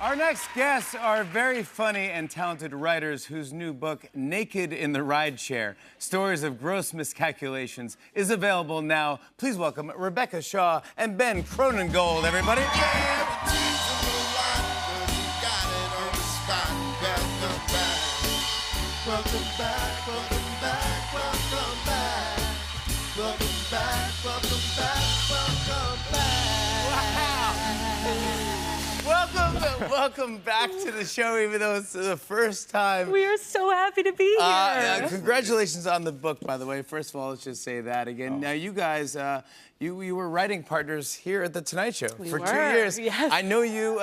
Our next guests are very funny and talented writers whose new book, Naked in the Rideshare, Stories of Gross Miscalculations, is available now. Please welcome Rebecca Shaw and Ben Cronengold, everybody. Welcome back, welcome back, welcome back. Welcome back, welcome back, welcome back. Welcome back to the show, even though it's the first time. We are so happy to be here. Congratulations on the book, by the way. First of all, let's just say that again. Now, you guys, you were writing partners here at The Tonight Show for 2 years. Yes. I know you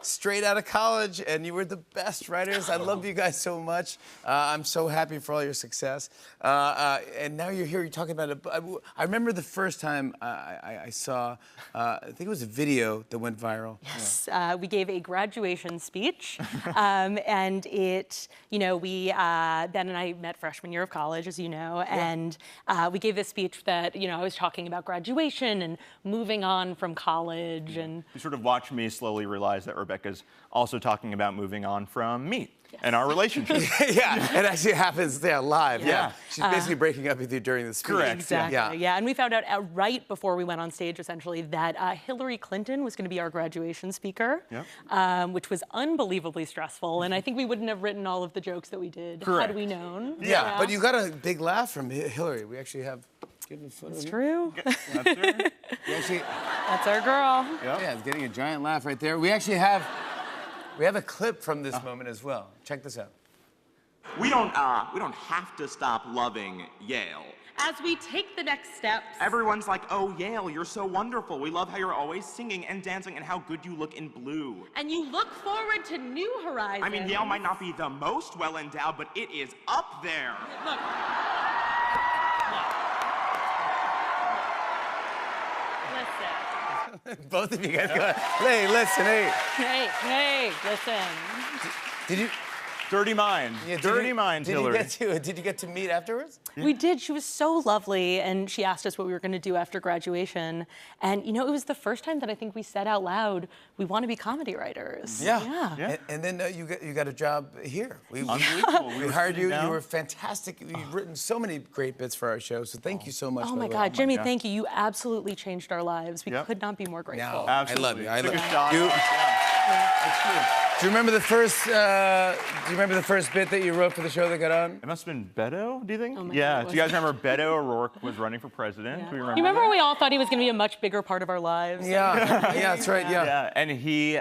straight out of college, and you were the best writers. I love you guys so much. I'm so happy for all your success. And now you're here, you're talking about it. I remember the first time I saw, I think it was a video that went viral. Yes, we gave a graduation speech, and it, you know, Ben and I met freshman year of college, as you know, and we gave this speech that, you know, I was talking about graduation and moving on from college, and You sort of watched me slowly realize that Rebecca's also talking about moving on from me and our relationship. Yeah, it actually happens live. Yeah. She's basically breaking up with you during the speech. Correct. exactly, yeah. And we found out right before we went on stage, essentially, that Hillary Clinton was going to be our graduation speaker, which was unbelievably stressful. And I think we wouldn't have written all of the jokes that we did had we known. Yeah, but you got a big laugh from Hillary. We actually have. It's true. That's her. That's our girl. Yeah, it's getting a giant laugh right there. We actually have a clip from this moment as well. Check this out. We don't have to stop loving Yale. As we take the next steps. Everyone's like, oh, Yale, you're so wonderful. We love how you're always singing and dancing and how good you look in blue. And you look forward to new horizons. I mean, Yale might not be the most well-endowed, but it is up there. Look. Listen. Both of you guys go, hey, listen, hey. Hey, listen. Did you? Dirty mind. Dirty mind, Hillary. Did you get to meet afterwards? We did. She was so lovely, and she asked us what we were going to do after graduation. And, you know, it was the first time that I think we said out loud, we want to be comedy writers. Yeah. And then you got a job here. Unbelievable. We hired you. You were fantastic. You've written so many great bits for our show, so thank you so much. Oh, my God. Jimmy, thank you. You absolutely changed our lives. We could not be more grateful. No, Absolutely. I love you. Took a shot. Do you remember the first? Do you remember the first bit that you wrote for the show that got on? It must have been Beto, do you think? Oh my yeah. God, Do you guys remember Beto O'Rourke was running for president? Yeah. Do you You remember? remember when we all thought he was going to be a much bigger part of our lives? Yeah, that's right. Yeah. Yeah, and he,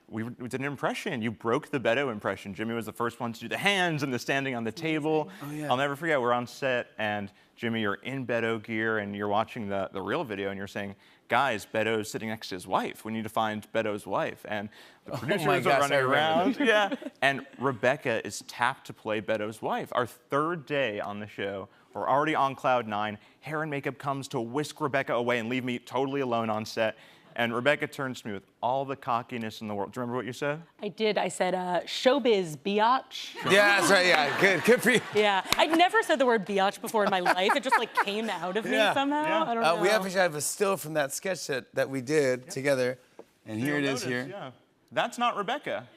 we did an impression. You broke the Beto impression. Jimmy was the first one to do the hands and the standing on the table. Oh, yeah. I'll never forget, we're on set, and Jimmy, you're in Beto gear, and you're watching the real video, and you're saying, guys, Beto's sitting next to his wife. We need to find Beto's wife. And the producers my are gosh, running I remember. around. And Rebecca is tapped to play Beto's wife. Our third day on the show, we're already on cloud 9. Hair and makeup comes to whisk Rebecca away and leave me totally alone on set. And Rebecca turns to me with all the cockiness in the world. Do you remember what you said? I did. I said, showbiz, biatch. Yeah, that's right. Yeah, good for you. Yeah. I'd never said the word biatch before in my life. It just, like, came out of me somehow. Yeah. I don't know. We actually have a still from that sketch that we did together, and here it is here. Yeah. That's not Rebecca.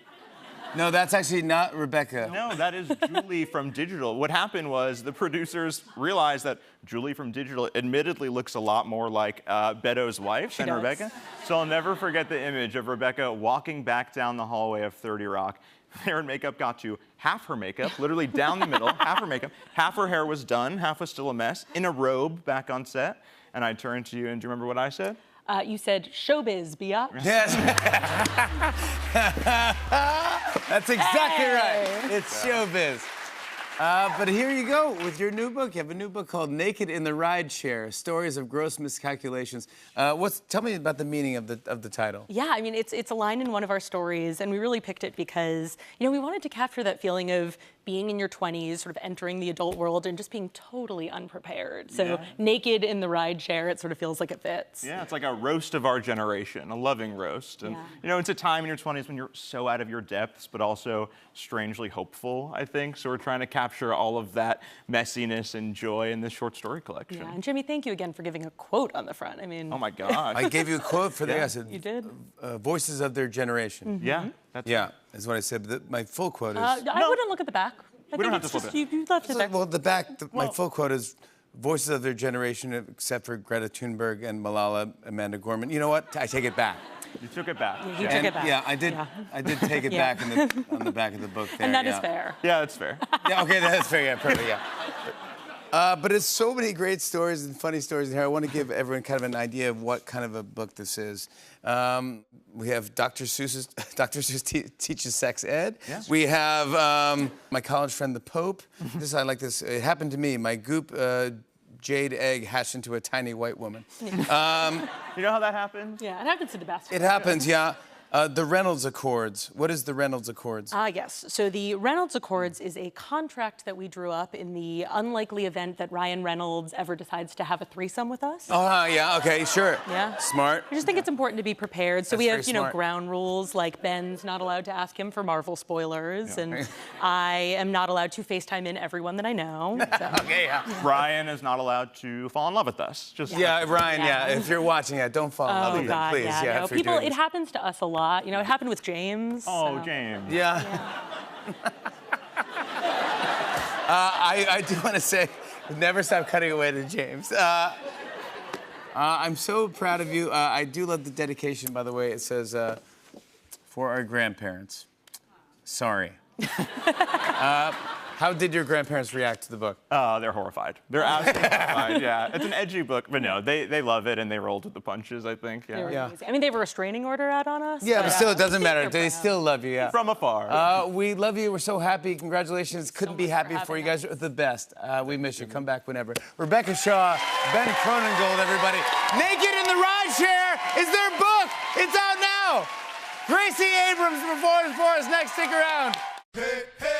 No, that's actually not Rebecca. No, that is Julie from Digital. What happened was the producers realized that Julie from Digital admittedly looks a lot more like Beto's wife than does. Rebecca. So I'll never forget the image of Rebecca walking back down the hallway of 30 Rock. Hair and makeup got to half her makeup, literally down the middle, half her makeup. Half her hair was done, half was still a mess, in a robe back on set. And I turned to you, and do you remember what I said? You said showbiz, biatch. Yes. That's exactly right. It's showbiz. But here you go with your new book. You have a new book called Naked in the Rideshare, Stories of Gross Miscalculations. Tell me about the meaning of the title. Yeah, I mean, it's a line in one of our stories, and we really picked it because, you know, we wanted to capture that feeling of being in your 20s, sort of entering the adult world and just being totally unprepared. So naked in the rideshare, it sort of feels like it fits. Yeah, it's like a roast of our generation, a loving roast. And, you know, it's a time in your 20s when you're so out of your depths, but also strangely hopeful, I think. So we're trying to capture all of that messiness and joy in this short story collection. Yeah, and Jimmy, thank you again for giving a quote on the front. I mean, Oh my God. I gave you a quote for the. I said, You did? Voices of their generation. Yeah. Yeah, is what I said. But my full quote is. I wouldn't look at the back. I don't think have it's to flip just you left it there. Well, the back, my full quote is voices of their generation, except for Greta Thunberg and Malala Amanda Gorman. You know what? I take it back. You took it back. You took it back. Yeah, I did. Yeah. I did take it Yeah. back on the back of the book there. And that yeah. is fair. Yeah, that's fair. Yeah, okay, that's fair. Yeah, perfect. Yeah. But it's so many great stories and funny stories in here. I want to give everyone kind of an idea of what kind of a book this is. We have Dr. Seuss teaches sex ed. Yeah. We have my college friend, the Pope. I like this. It happened to me. My goop jade egg hatched into a tiny white woman. You know how that happened? Yeah, it happens to the best. It happens, yeah. The Reynolds Accords. What is the Reynolds Accords? Yes. So the Reynolds Accords is a contract that we drew up in the unlikely event that Ryan Reynolds ever decides to have a threesome with us. Oh, yeah, okay, sure. Yeah. Smart. I just think it's important to be prepared. So That's we have, very smart. ground rules like Ben's not allowed to ask him for Marvel spoilers, and I am not allowed to FaceTime in everyone that I know. So. Okay, yeah. Ryan is not allowed to fall in love with us. Just Yeah, Ryan, Yeah. if you're watching it, don't fall in love Oh with God, them, please. yeah. No, if you're people, doing it this. happens to us a lot. You know, it happened with James. Oh, so. James. Yeah. I do want to say, never stop cutting away to James. I'm so proud of you. I do love the dedication, by the way. It says, for our grandparents. Sorry. How did your grandparents react to the book? They're horrified. They're absolutely horrified, yeah. It's an edgy book, but no, they love it and they rolled with the punches, I think. They were Yeah. amazing. I mean, they have a restraining order out on us. Yeah, but still, it doesn't matter. They're They proud. still love you, yeah. From afar. We love you. We're so happy. Congratulations. Couldn't be much for happier for you having guys. You're the best. We miss you. Come back whenever. Rebecca Shaw, Ben Cronengold, everybody. Naked in the Ride Share is their book. It's out now. Gracie Abrams performs for us next. Stick around. Hey, hey.